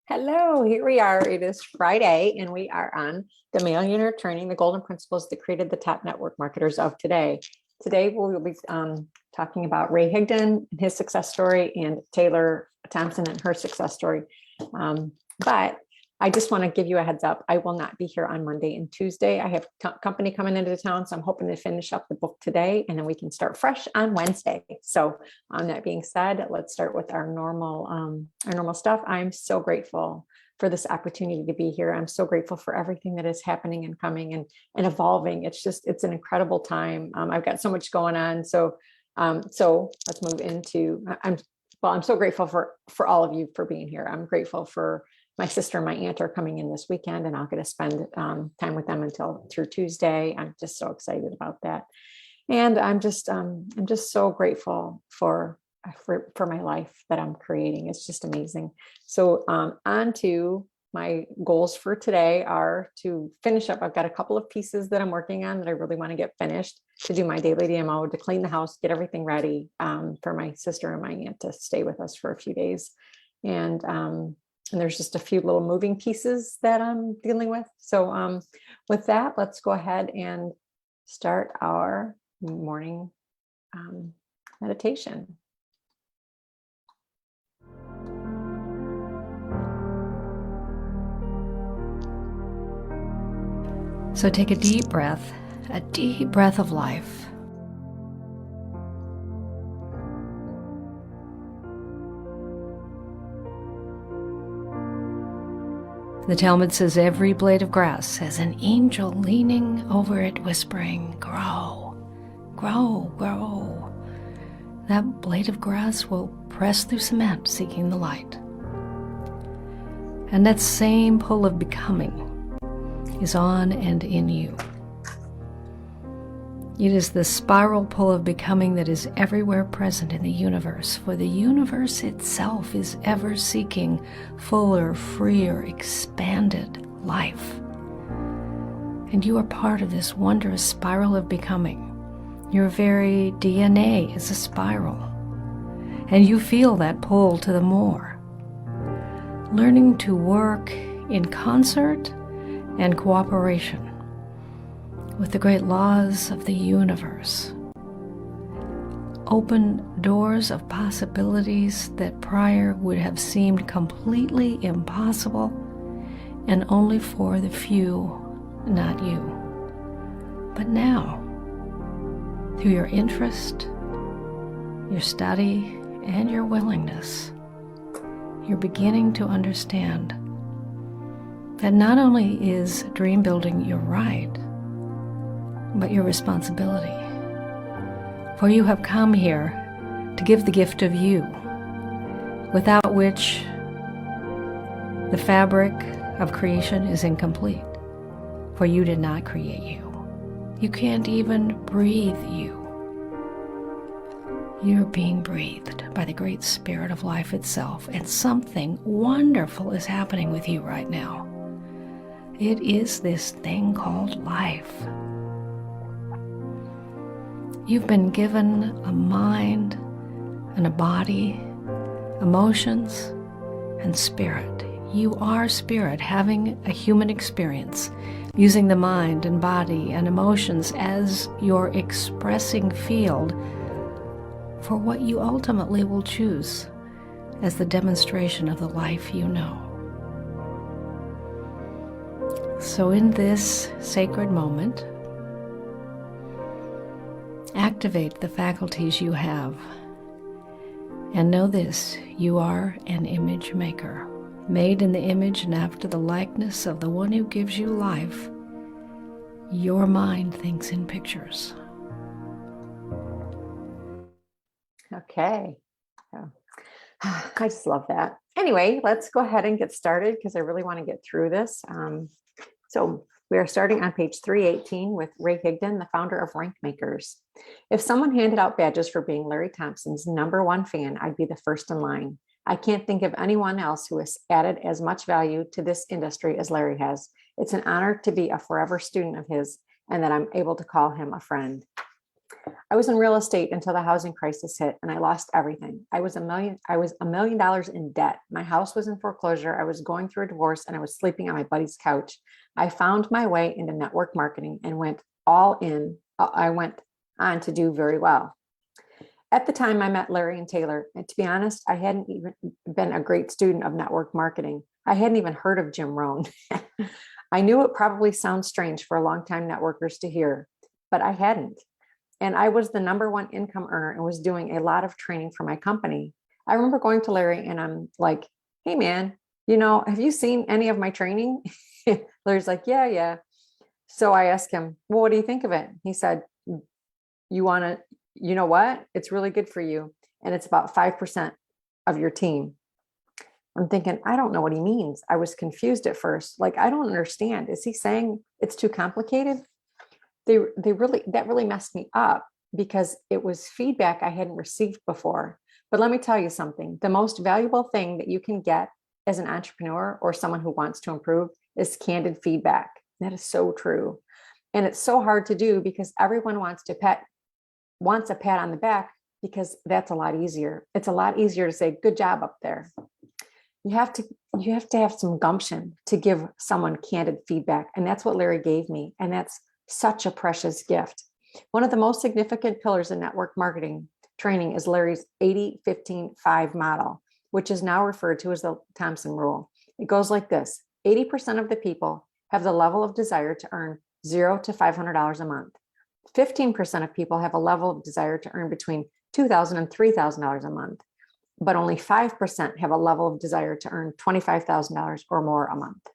Hello, here we are. It is Friday, and we are on the Millionaire Training, the golden principles that created the top network marketers of today. Today, we will be talking about Ray Higdon and his success story and Taylor Thompson and her success story. But I just want to give you a heads up. I will not be here on Monday and Tuesday. I have company coming into town, so I'm hoping to finish up the book today, and then we can start fresh on Wednesday. So on that being said, let's start with our normal stuff. I'm so grateful for this opportunity to be here. I'm so grateful for everything that is happening and coming and evolving. It's an incredible time. I've got so much going on. So let's move into, I'm so grateful for all of you for being here. I'm grateful for my sister and my aunt are coming in this weekend, and I'll get to spend time with them through Tuesday. I'm just so excited about that. And I'm just so grateful for my life that I'm creating. It's just amazing. So on to my goals for today are to finish up. I've got a couple of pieces that I'm working on that I really want to get finished, to do my daily DMO, to clean the house, get everything ready for my sister and my aunt to stay with us for a few days. And there's just a few little moving pieces that I'm dealing with. So with that, let's go ahead and start our morning meditation. So take a deep breath of life. The Talmud says every blade of grass has an angel leaning over it, whispering, "Grow, grow, grow." That blade of grass will press through cement, seeking the light. And that same pull of becoming is on and in you. It is the spiral pull of becoming that is everywhere present in the universe, for the universe itself is ever seeking fuller, freer, expanded life. And you are part of this wondrous spiral of becoming. Your very DNA is a spiral, and you feel that pull to the more. Learning to work in concert and cooperation with the great laws of the universe. Open doors of possibilities that prior would have seemed completely impossible and only for the few, not you. But now, through your interest, your study, and your willingness, you're beginning to understand that not only is dream building your right, but your responsibility. For you have come here to give the gift of you, without which the fabric of creation is incomplete. For you did not create you. You can't even breathe you. You're being breathed by the great spirit of life itself, and something wonderful is happening with you right now. It is this thing called life. You've been given a mind and a body, emotions and spirit. You are spirit having a human experience, using the mind and body and emotions as your expressing field for what you ultimately will choose as the demonstration of the life you know. So in this sacred moment, activate the faculties you have, and know this: you are an image maker, made in the image and after the likeness of the one who gives you life. Your mind thinks in pictures. Okay. I just love that. Anyway, let's go ahead and get started because I really want to get through this. So we are starting on page 318 with Ray Higdon, the founder of Rank Makers. If someone handed out badges for being Larry Thompson's #1 fan, I'd be the first in line. I can't think of anyone else who has added as much value to this industry as Larry has. It's an honor to be a forever student of his and that I'm able to call him a friend. I was in real estate until the housing crisis hit and I lost everything. I was $1 million in debt. My house was in foreclosure. I was going through a divorce and I was sleeping on my buddy's couch. I found my way into network marketing and went all in. I went on to do very well. At the time I met Larry and Taylor, and to be honest, I hadn't even been a great student of network marketing. I hadn't even heard of Jim Rohn. I knew it probably sounds strange for longtime networkers to hear, but I hadn't. And I was the #1 income earner and was doing a lot of training for my company. I remember going to Larry and I'm like, hey man, have you seen any of my training? Larry's like, yeah. So I asked him, well, what do you think of it? He said, you know what? It's really good for you. And it's about 5% of your team. I'm thinking, I don't know what he means. I was confused at first. Like, I don't understand. Is he saying it's too complicated? That really messed me up because it was feedback I hadn't received before. But let me tell you something. The most valuable thing that you can get as an entrepreneur or someone who wants to improve is candid feedback. That is so true. And it's so hard to do because everyone wants a pat on the back because that's a lot easier. It's a lot easier to say, good job up there. You have to have some gumption to give someone candid feedback. And that's what Larry gave me. And that's such a precious gift. One of the most significant pillars in network marketing training is Larry's 80-15-5 model, which is now referred to as the Thompson Rule. It goes like this: 80% of the people have the level of desire to earn $0 to $500 a month. 15% of people have a level of desire to earn between $2,000 and $3,000 a month, but only 5% have a level of desire to earn $25,000 or more a month.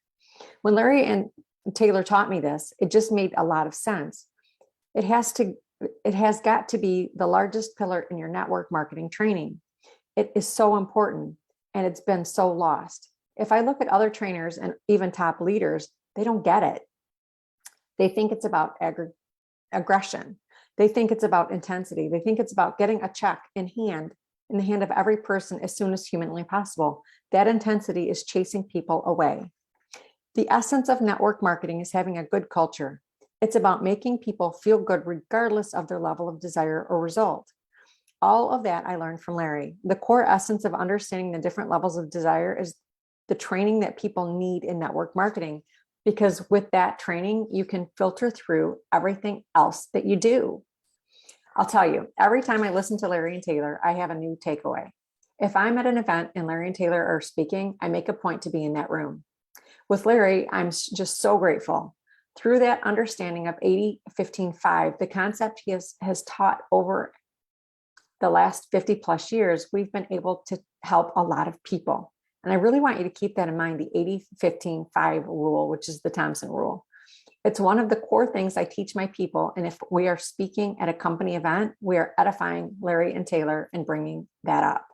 When Larry and Taylor taught me this, it just made a lot of sense. It has got to be the largest pillar in your network marketing training. It is so important and it's been so lost. If I look at other trainers and even top leaders, they don't get it. They think it's about aggression. They think it's about intensity. They think it's about getting a check in the hand of every person as soon as humanly possible. That intensity is chasing people away. The essence of network marketing is having a good culture. It's about making people feel good regardless of their level of desire or result. All of that I learned from Larry. The core essence of understanding the different levels of desire is the training that people need in network marketing, because with that training, you can filter through everything else that you do. I'll tell you, every time I listen to Larry and Taylor, I have a new takeaway. If I'm at an event and Larry and Taylor are speaking, I make a point to be in that room. With Larry, I'm just so grateful. Through that understanding of 80-15-5, the concept he has taught over the last 50 plus years, we've been able to help a lot of people. And I really want you to keep that in mind, the 80-15-5 rule, which is the Thompson Rule. It's one of the core things I teach my people. And if we are speaking at a company event, we are edifying Larry and Taylor and bringing that up.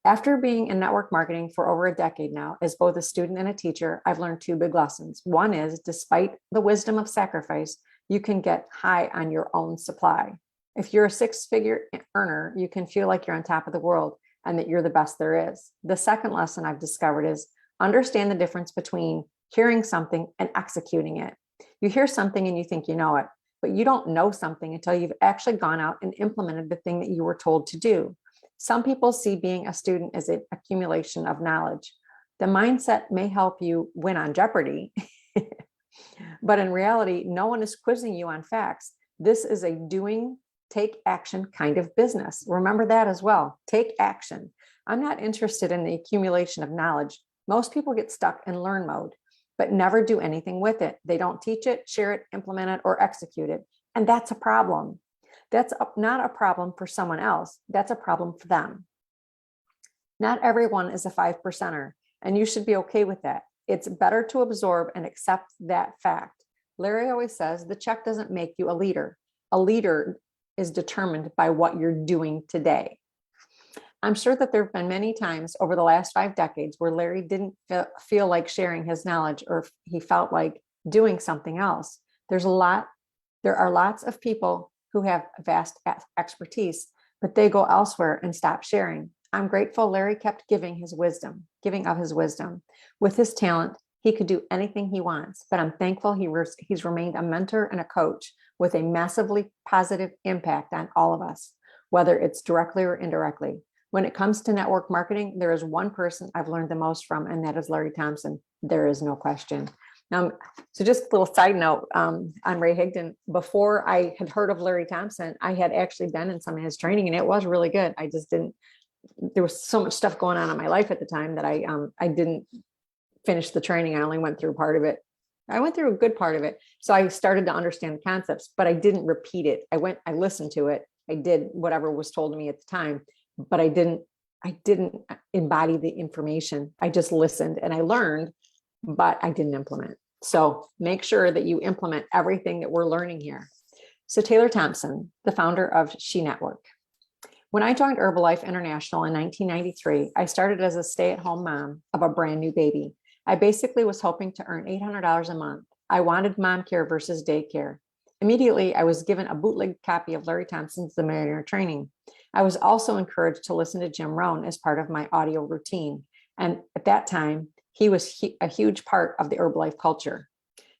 After being in network marketing for over a decade now, as both a student and a teacher, I've learned two big lessons. One is, despite the wisdom of sacrifice, you can get high on your own supply. If you're a six-figure earner, you can feel like you're on top of the world and that you're the best there is. The second lesson I've discovered is understand the difference between hearing something and executing it. You hear something and you think you know it, but you don't know something until you've actually gone out and implemented the thing that you were told to do. Some people see being a student as an accumulation of knowledge. The mindset may help you win on Jeopardy, but in reality, no one is quizzing you on facts. This is a doing, take action kind of business. Remember that as well. Take action. I'm not interested in the accumulation of knowledge. Most people get stuck in learn mode, but never do anything with it. They don't teach it, share it, implement it, or execute it. And that's a problem. That's not a problem for someone else. That's a problem for them. Not everyone is a 5%er, and you should be okay with that. It's better to absorb and accept that fact. Larry always says the check doesn't make you a leader. A leader is determined by what you're doing today. I'm sure that there have been many times over the last 5 decades where Larry didn't feel like sharing his knowledge, or he felt like doing something else. There are lots of people who have vast expertise, but they go elsewhere and stop sharing. I'm grateful Larry kept giving of his wisdom. With his talent, He could do anything he wants, but I'm thankful he's remained a mentor and a coach with a massively positive impact on all of us, whether it's directly or indirectly. When it comes to network marketing, there is one person I've learned the most from, and that is Larry Thompson. There is no question. So just a little side note on Ray Higdon. Before I had heard of Larry Thompson, I had actually been in some of his training, and it was really good. I just didn't. There was so much stuff going on in my life at the time that I didn't finish the training. I only went through part of it. I went through a good part of it, so I started to understand the concepts, but I didn't repeat it. I listened to it. I did whatever was told to me at the time, but I didn't embody the information. I just listened and I learned, but I didn't implement. So make sure that you implement everything that we're learning here. So Taylor Thompson, the founder of She Network. When I joined Herbalife International in 1993, I started as a stay-at-home mom of a brand new baby. I basically was hoping to earn $800 a month. I wanted mom care versus daycare. Immediately, I was given a bootleg copy of Larry Thompson's The Millionaire training. I was also encouraged to listen to Jim Rohn as part of my audio routine. And at that time, he was a huge part of the Herbalife culture.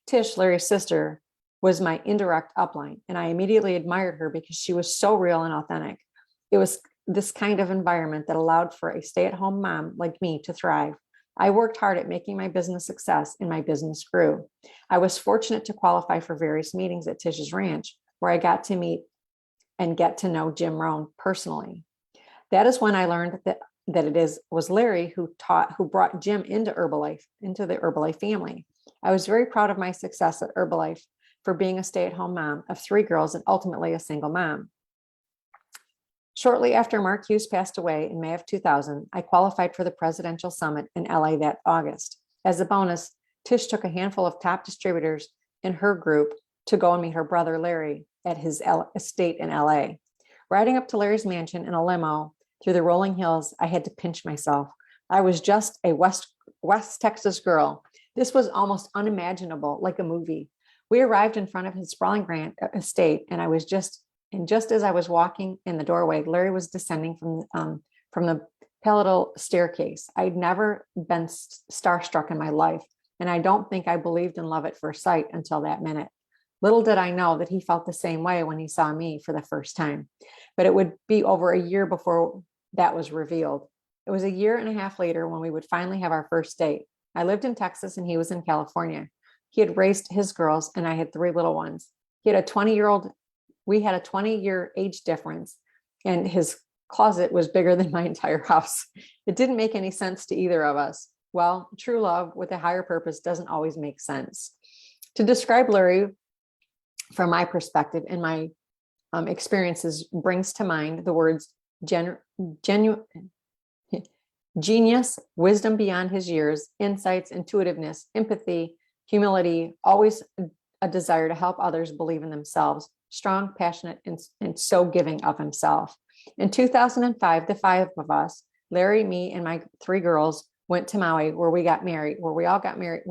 Tish, Larry's sister, was my indirect upline, and I immediately admired her because she was so real and authentic. It was this kind of environment that allowed for a stay-at-home mom like me to thrive. I worked hard at making my business success, and my business grew. I was fortunate to qualify for various meetings at Tish's ranch, where I got to meet and get to know Jim Rohn personally. That is when I learned that was Larry who brought Jim into the Herbalife family. I was very proud of my success at Herbalife for being a stay-at-home mom of 3 girls and ultimately a single mom. Shortly after Mark Hughes passed away in May of 2000, I qualified for the Presidential Summit in LA that August. As a bonus, Tish took a handful of top distributors in her group to go and meet her brother Larry at his estate in LA. Riding up to Larry's mansion in a limo through the rolling hills, I had to pinch myself. I was just a West Texas girl. This was almost unimaginable, like a movie. We arrived in front of his sprawling grand estate, and just as I was walking in the doorway, Larry was descending from the palatal staircase. I'd never been starstruck in my life, and I don't think I believed in love at first sight until that minute. Little did I know that he felt the same way when he saw me for the first time, but it would be over a year before that was revealed. It was a year and a half later when we would finally have our first date. I lived in Texas and he was in California. He had raised his girls and I had 3 little ones. We had a 20-year age difference, and his closet was bigger than my entire house. It didn't make any sense to either of us. Well, true love with a higher purpose doesn't always make sense. To describe Larry from my perspective and my experiences brings to mind the words genius, wisdom beyond his years, insights, intuitiveness, empathy, humility, always a desire to help others believe in themselves, strong, passionate, and so giving of himself. In 2005, the 5 of us, Larry, me, and my 3 girls, went to Maui, where we all got married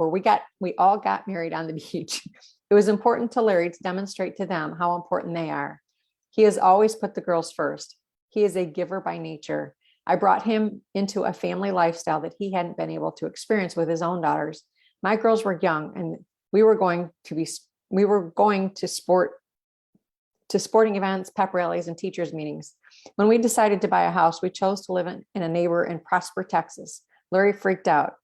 on the beach. It was important to Larry to demonstrate to them how important they are. He has always put the girls first. He is a giver by nature. I brought him into a family lifestyle that he hadn't been able to experience with his own daughters. My girls were young, and we were going to sporting events, pep rallies, and teachers' meetings. When we decided to buy a house, we chose to live in a neighbor in Prosper, Texas. Larry freaked out.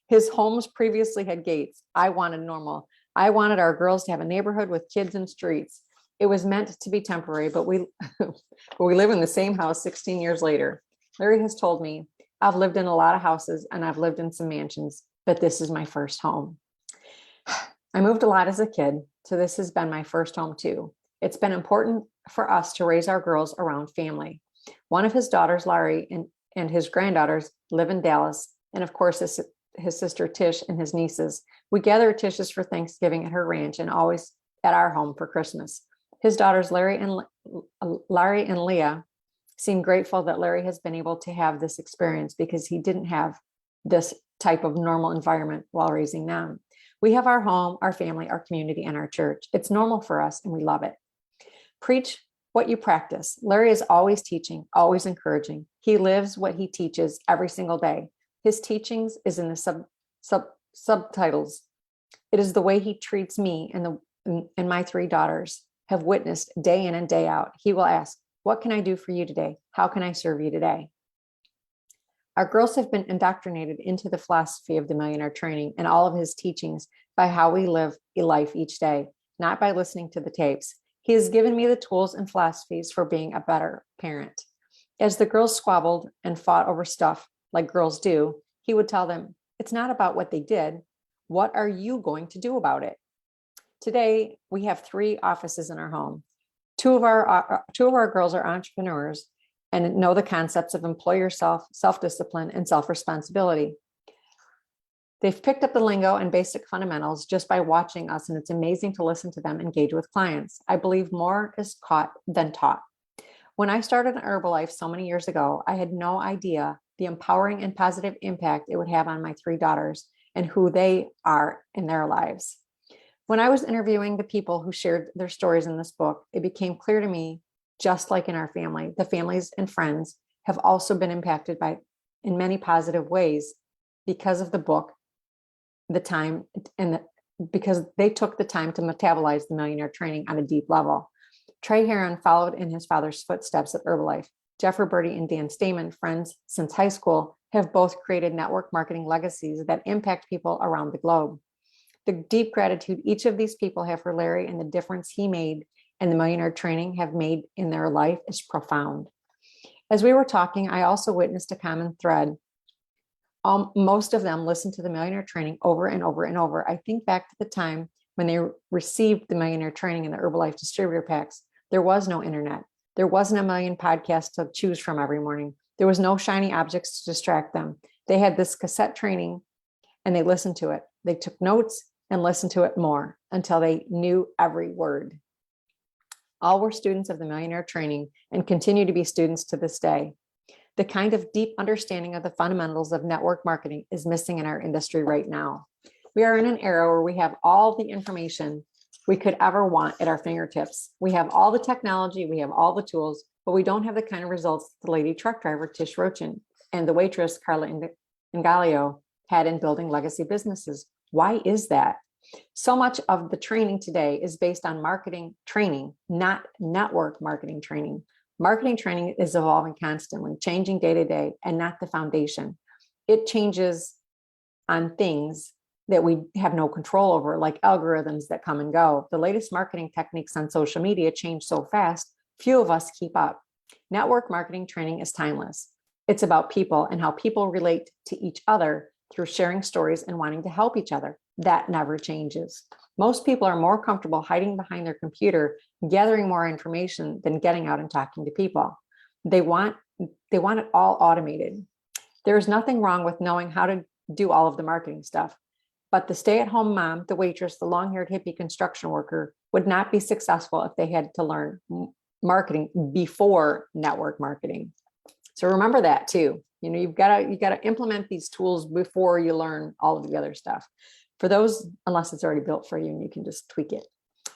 His homes previously had gates. I wanted normal. I wanted our girls to have a neighborhood with kids and streets. It was meant to be temporary, but we live in the same house 16 years later. Larry has told me, I've lived in a lot of houses and I've lived in some mansions, but this is my first home. I moved a lot as a kid, so this has been my first home too. It's been important for us to raise our girls around family. One of his daughters, Larry, and his granddaughters live in Dallas, and of course his sister Tish and his nieces. We gather at Tish's for Thanksgiving at her ranch and always at our home for Christmas. His daughters, Larry and Leah, seem grateful that Larry has been able to have this experience because he didn't have this type of normal environment while raising them. We have our home, our family, our community, and our church. It's normal for us and we love it. Preach what you practice. Larry is always teaching, always encouraging. He lives what he teaches every single day. His teachings is in the subtitles. It is the way he treats me and my three daughters have witnessed day in and day out. He will ask, what can I do for you today? How can I serve you today? Our girls have been indoctrinated into the philosophy of the Millionaire training and all of his teachings by how we live a life each day, not by listening to the tapes. He has given me the tools and philosophies for being a better parent. As the girls squabbled and fought over stuff like girls do, he would tell them, it's not about what they did. What are you going to do about it? Today, we have 3 offices in our home. Two of our girls are entrepreneurs and know the concepts of employer self-discipline and self-responsibility. They've picked up the lingo and basic fundamentals just by watching us, and it's amazing to listen to them engage with clients. I believe more is caught than taught. When I started in Herbalife so many years ago, I had no idea the empowering and positive impact it would have on my 3 daughters and who they are in their lives. When I was interviewing the people who shared their stories in this book, it became clear to me, just like in our family, the families and friends have also been impacted in many positive ways because of the book, because they took the time to metabolize the Millionaire training on a deep level. Trey Heron followed in his father's footsteps at Herbalife. Jeff Roberti and Dan Stamen, friends since high school, have both created network marketing legacies that impact people around the globe. The deep gratitude each of these people have for Larry and the difference he made and the Millionaire training have made in their life is profound. As we were talking, I also witnessed a common thread. Most of them listened to the Millionaire training over and over and over. I think back to the time when they received the Millionaire training in the Herbalife distributor packs. There was no internet. There wasn't a million podcasts to choose from every morning. There was no shiny objects to distract them. They had this cassette training and they listened to it. They took notes and listened to it more until they knew every word. All were students of the Millionaire training and continue to be students to this day. The kind of deep understanding of the fundamentals of network marketing is missing in our industry right now. We are in an era where we have all the information we could ever want at our fingertips. We have all the technology, we have all the tools, but we don't have the kind of results the lady truck driver Tish Rochin and the waitress Carla Ingalio had in building legacy businesses. Why is that? So much of the training today is based on marketing training, not network marketing training. Marketing training is evolving constantly, changing day to day, and not the foundation. It changes on things that we have no control over, like algorithms that come and go. The latest marketing techniques on social media change so fast, few of us keep up. Network marketing training is timeless. It's about people and how people relate to each other through sharing stories and wanting to help each other. That never changes. Most people are more comfortable hiding behind their computer, gathering more information than getting out and talking to people. They want it all automated. There is nothing wrong with knowing how to do all of the marketing stuff, but the stay-at-home mom, the waitress, the long-haired hippie construction worker would not be successful if they had to learn marketing before network marketing. So remember that too. You know, you've got to implement these tools before you learn all of the other stuff. For those, unless it's already built for you and you can just tweak it.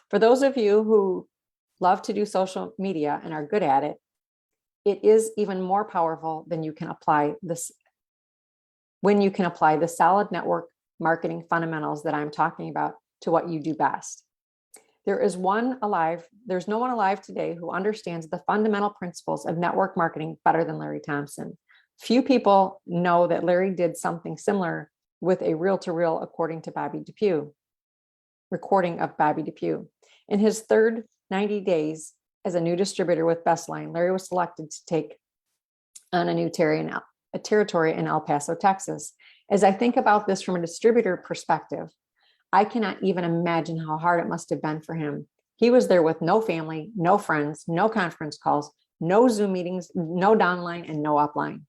For those of you who love to do social media and are good at it, it is even more powerful than you can apply this when you can apply the solid network marketing fundamentals that I'm talking about to what you do best. There's no one alive today who understands the fundamental principles of network marketing better than Larry Thompson. Few people know that Larry did something similar with a reel-to-reel, according to Bobby DePew, recording of Bobby DePew. In his third 90 days as a new distributor with Bestline, Larry was selected to take on a new territory in El Paso, Texas. As I think about this from a distributor perspective, I cannot even imagine how hard it must have been for him. He was there with no family, no friends, no conference calls, no Zoom meetings, no downline, and no upline.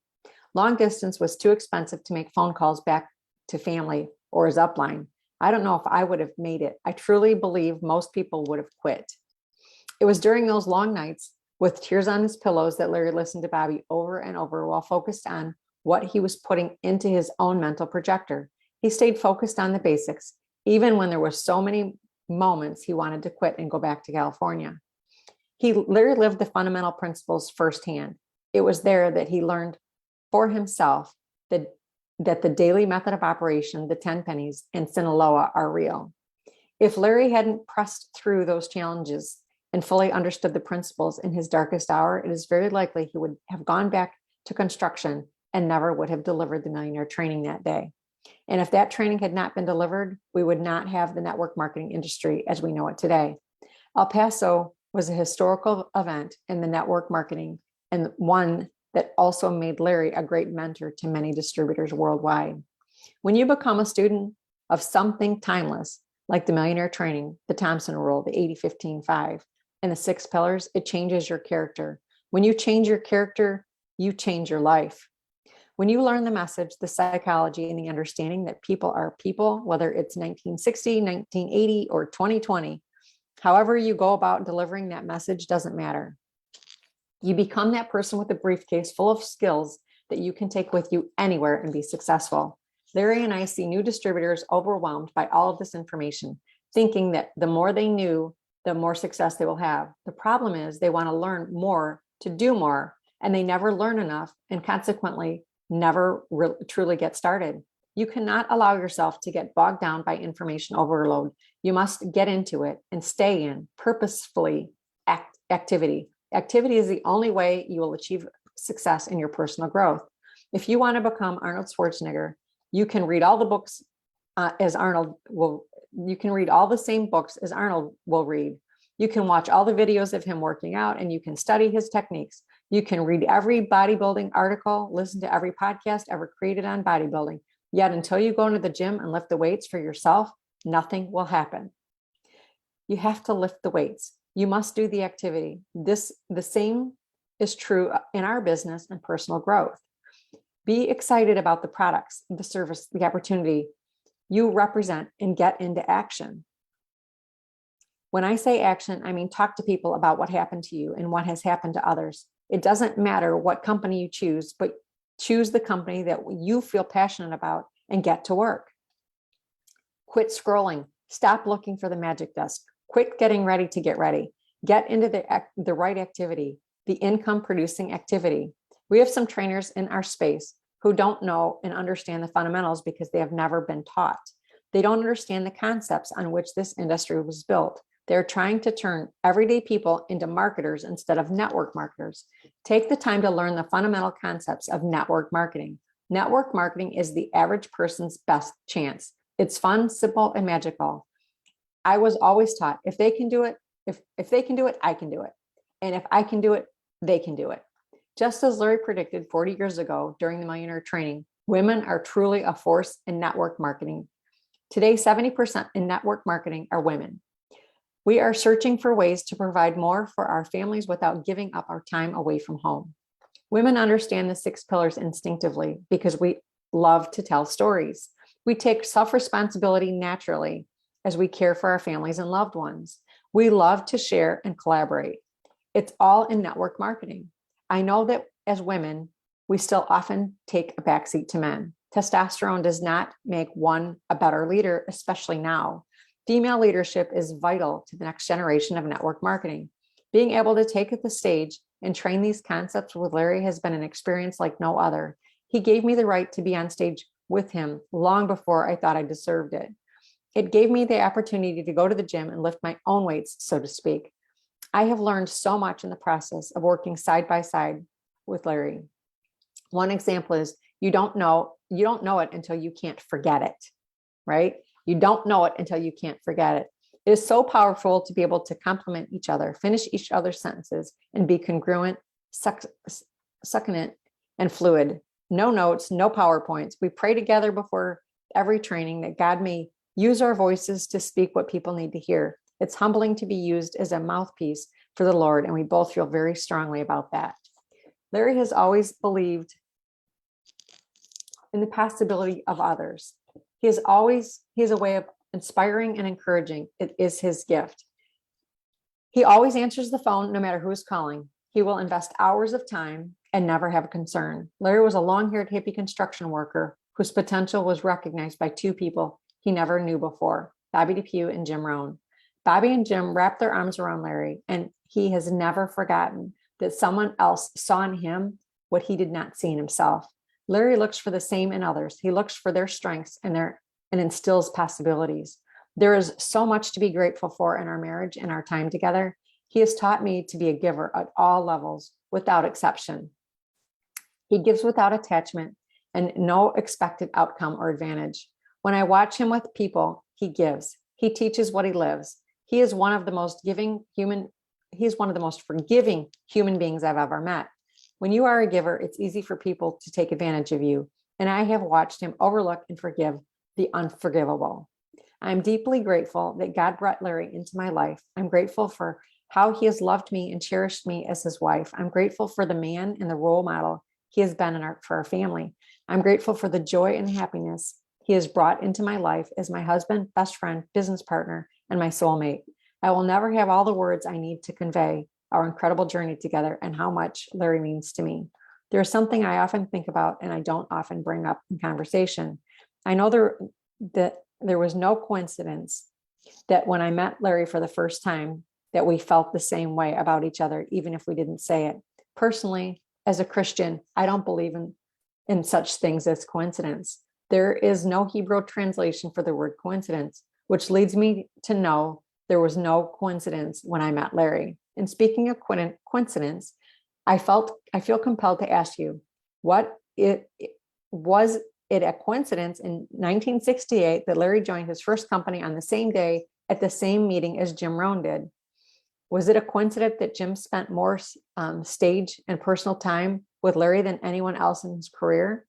Long distance was too expensive to make phone calls back to family or his upline. I don't know if I would have made it. I truly believe most people would have quit. It was during those long nights with tears on his pillows that Larry listened to Bobby over and over while focused on what he was putting into his own mental projector. He stayed focused on the basics, even when there were so many moments he wanted to quit and go back to California. Larry lived the fundamental principles firsthand. It was there that he learned for himself that that the daily method of operation, the 10 pennies, and Sinaloa are real. If Larry hadn't pressed through those challenges and fully understood the principles in his darkest hour, it is very likely he would have gone back to construction and never would have delivered the Millionaire training that day. And if that training had not been delivered, we would not have the network marketing industry as we know it today. El Paso was a historical event in the network marketing, and one that also made Larry a great mentor to many distributors worldwide. When you become a student of something timeless, like the Millionaire training, the Thompson Rule, the 80-15-5, and the 6 pillars, it changes your character. When you change your character, you change your life. When you learn the message, the psychology, and the understanding that people are people, whether it's 1960, 1980, or 2020, however you go about delivering that message doesn't matter. You become that person with a briefcase full of skills that you can take with you anywhere and be successful. Larry and I see new distributors overwhelmed by all of this information, thinking that the more they knew, the more success they will have. The problem is they want to learn more to do more, and they never learn enough, and consequently never truly get started. You cannot allow yourself to get bogged down by information overload. You must get into it and stay in purposefully activity. Activity is the only way you will achieve success in your personal growth. If you want to become Arnold Schwarzenegger, you can read all the books as Arnold will. You can read all the same books as Arnold will read. You can watch all the videos of him working out, and you can study his techniques. You can read every bodybuilding article, listen to every podcast ever created on bodybuilding. Yet until you go into the gym and lift the weights for yourself, nothing will happen. You have to lift the weights. You must do the activity. The same is true in our business and personal growth. Be excited about the products, the service, the opportunity you represent, and get into action. When I say action, I mean talk to people about what happened to you and what has happened to others. It doesn't matter what company you choose, but choose the company that you feel passionate about and get to work. Quit scrolling. Stop looking for the magic desk. Quit getting ready to get ready. Get into the right activity, the income producing activity. We have some trainers in our space who don't know and understand the fundamentals because they have never been taught. They don't understand the concepts on which this industry was built. They're trying to turn everyday people into marketers instead of network marketers. Take the time to learn the fundamental concepts of network marketing. Network marketing is the average person's best chance. It's fun, simple, and magical. I was always taught if they can do it, if they can do it, I can do it. And if I can do it, they can do it. Just as Larry predicted 40 years ago during the Millionaire training, women are truly a force in network marketing. Today, 70% in network marketing are women. We are searching for ways to provide more for our families without giving up our time away from home. Women understand the 6 pillars instinctively because we love to tell stories. We take self-responsibility naturally as we care for our families and loved ones. We love to share and collaborate. It's all in network marketing. I know that as women, we still often take a backseat to men. Testosterone does not make one a better leader, especially now. Female leadership is vital to the next generation of network marketing. Being able to take the stage and train these concepts with Larry has been an experience like no other. He gave me the right to be on stage with him long before I thought I deserved it. It gave me the opportunity to go to the gym and lift my own weights, so to speak. I have learned so much in the process of working side by side with Larry. One example is you don't know it until you can't forget it, right? You don't know it until you can't forget it. It is so powerful to be able to complement each other, finish each other's sentences, and be congruent, succinct, and fluid. No notes, no PowerPoints. We pray together before every training that God may use our voices to speak what people need to hear. It's humbling to be used as a mouthpiece for the Lord, and we both feel very strongly about that. Larry has always believed in the possibility of others. He has a way of inspiring and encouraging. It is his gift. He always answers the phone no matter who's calling. He will invest hours of time and never have a concern. Larry was a long-haired hippie construction worker whose potential was recognized by 2 people he never knew before, Bobby DePew and Jim Rohn. Bobby and Jim wrapped their arms around Larry, and he has never forgotten that someone else saw in him what he did not see in himself. Larry looks for the same in others. He looks for their strengths and instills possibilities. There is so much to be grateful for in our marriage and our time together. He has taught me to be a giver at all levels, without exception. He gives without attachment and no expected outcome or advantage. When I watch him with people, he gives. He teaches what he lives. He is one of the most forgiving human beings I've ever met. When you are a giver, it's easy for people to take advantage of you. And I have watched him overlook and forgive the unforgivable. I'm deeply grateful that God brought Larry into my life. I'm grateful for how he has loved me and cherished me as his wife. I'm grateful for the man and the role model he has been for our family. I'm grateful for the joy and happiness he has brought into my life as my husband, best friend, business partner, and my soulmate. I will never have all the words I need to convey our incredible journey together and how much Larry means to me. There's something I often think about and I don't often bring up in conversation. I know that there was no coincidence that when I met Larry for the first time, that we felt the same way about each other, even if we didn't say it. Personally, as a Christian, I don't believe in such things as coincidence. There is no Hebrew translation for the word coincidence, which leads me to know there was no coincidence when I met Larry. And speaking of coincidence, I feel compelled to ask you, was it a coincidence in 1968 that Larry joined his first company on the same day at the same meeting as Jim Rohn did? Was it a coincidence that Jim spent more stage and personal time with Larry than anyone else in his career?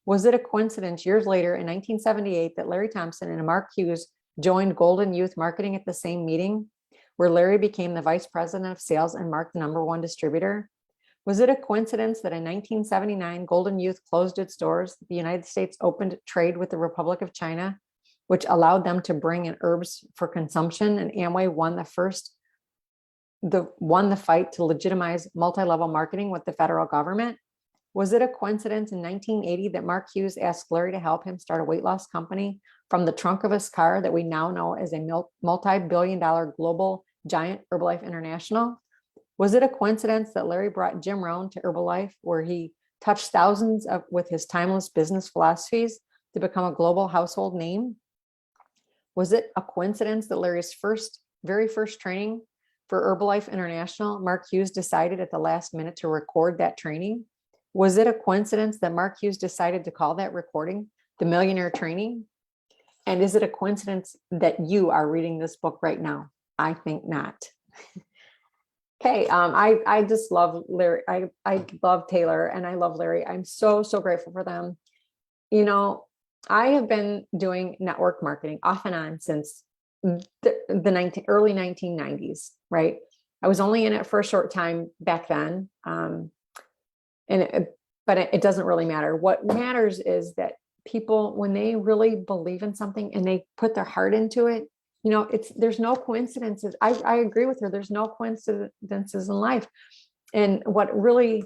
Was it a coincidence years later in 1978 that Larry Thompson and Mark Hughes joined Golden Youth Marketing at the same meeting, where Larry became the vice president of sales and Mark the #1 distributor? Was it a coincidence that in 1979, Golden Youth closed its doors, the United States opened trade with the Republic of China, which allowed them to bring in herbs for consumption, and Amway won the fight to legitimize multi-level marketing with the federal government? Was it a coincidence in 1980 that Mark Hughes asked Larry to help him start a weight loss company from the trunk of his car that we now know as a multi-billion-dollar global giant, Herbalife International? Was it a coincidence that Larry brought Jim Rohn to Herbalife, where he touched thousands with his timeless business philosophies to become a global household name? Was it a coincidence that Larry's very first training for Herbalife International, Mark Hughes decided at the last minute to record that training? Was it a coincidence that Mark Hughes decided to call that recording the Millionaire training? And is it a coincidence that you are reading this book right now? I think not. Okay, I just love Larry. I love Taylor and I love Larry. I'm so grateful for them. You know, I have been doing network marketing off and on since the early 1990s, right? I was only in it for a short time back then. But it doesn't really matter. What matters is that people, when they really believe in something and they put their heart into it, there's no coincidences. I agree with her. There's no coincidences in life. And what I really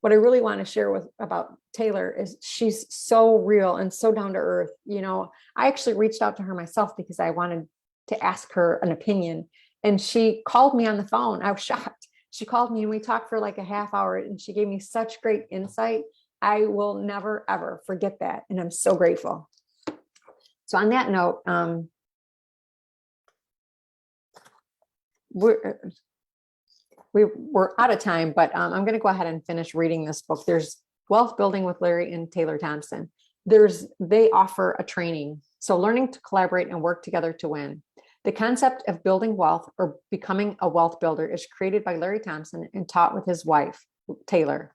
want to share about Taylor is she's so real and so down to earth. I actually reached out to her myself because I wanted to ask her an opinion, and she called me on the phone. I was shocked. She called me and we talked for like a half hour, and she gave me such great insight. I will never, ever forget that. And I'm so grateful. So on that note, we're out of time, but I'm going to go ahead and finish reading this book. There's Wealth Building with Larry and Taylor Thompson. They offer a training. So learning to collaborate and work together to win. The concept of building wealth or becoming a wealth builder is created by Larry Thompson and taught with his wife, Taylor,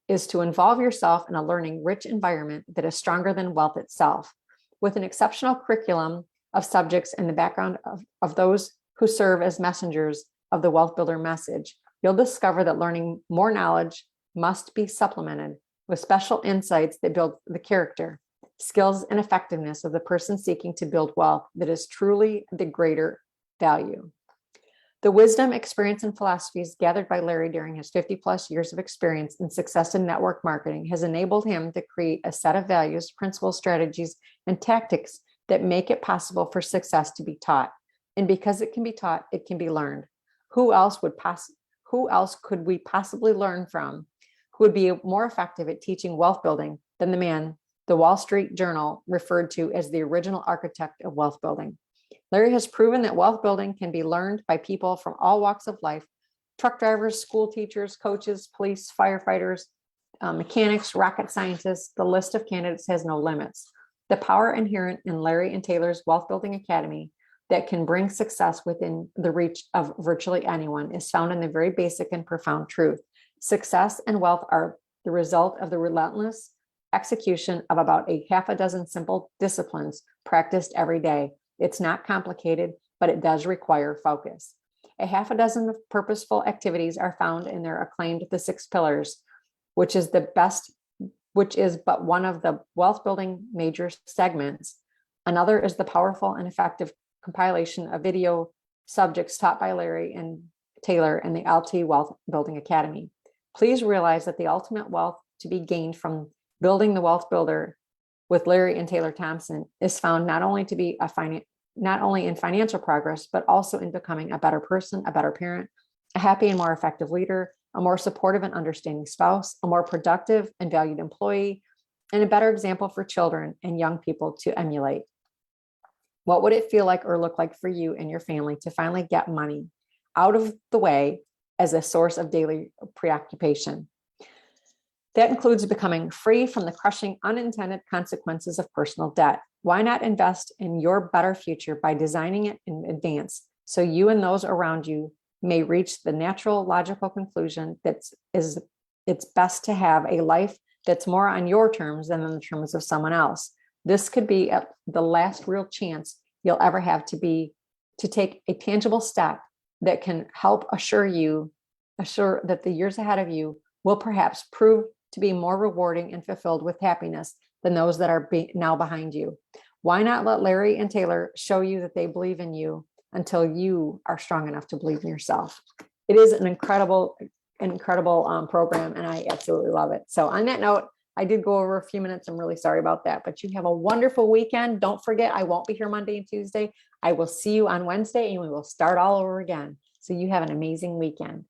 is to involve yourself in a learning rich environment that is stronger than wealth itself. With an exceptional curriculum of subjects and the background of those who serve as messengers of the wealth builder message, you'll discover that learning more knowledge must be supplemented with special insights that build the character, skills, and effectiveness of the person seeking to build wealth that is truly the greater value. The wisdom, experience, and philosophies gathered by Larry during his 50+ years of experience and success in network marketing has enabled him to create a set of values, principles, strategies, and tactics that make it possible for success to be taught. And because it can be taught, it can be learned. Who else could we possibly learn from who would be more effective at teaching wealth building than the man the Wall Street Journal referred to as the original architect of wealth building. Larry has proven that wealth building can be learned by people from all walks of life: truck drivers, school teachers, coaches, police, firefighters, mechanics, rocket scientists. The list of candidates has no limits. The power inherent in Larry and Taylor's Wealth Building Academy that can bring success within the reach of virtually anyone is found in the very basic and profound truth. Success and wealth are the result of the relentless execution of about a half a dozen simple disciplines practiced every day. It's not complicated, but it does require focus. A half a dozen of purposeful activities are found in their acclaimed The Six Pillars, which is but one of the wealth building major segments. Another is the powerful and effective compilation of video subjects taught by Larry and Taylor in the LT Wealth Building Academy. Please realize that the ultimate wealth to be gained from building the wealth builder with Larry and Taylor Thompson is found not only in financial progress, but also in becoming a better person, a better parent, a happy and more effective leader, a more supportive and understanding spouse, a more productive and valued employee, and a better example for children and young people to emulate. What would it feel like or look like for you and your family to finally get money out of the way as a source of daily preoccupation? That includes becoming free from the crushing unintended consequences of personal debt. Why not invest in your better future by designing it in advance so you and those around you may reach the natural, logical conclusion that it's best to have a life that's more on your terms than on the terms of someone else. This could be the last real chance you'll ever have to take a tangible step that can help assure that the years ahead of you will perhaps prove to be more rewarding and fulfilled with happiness than those that are now behind you. Why not let Larry and Taylor show you that they believe in you until you are strong enough to believe in yourself? It is an incredible program, and I absolutely love it. So on that note, I did go over a few minutes. I'm really sorry about that, but you have a wonderful weekend. Don't forget, I won't be here Monday and Tuesday. I will see you on Wednesday, and we will start all over again. So you have an amazing weekend.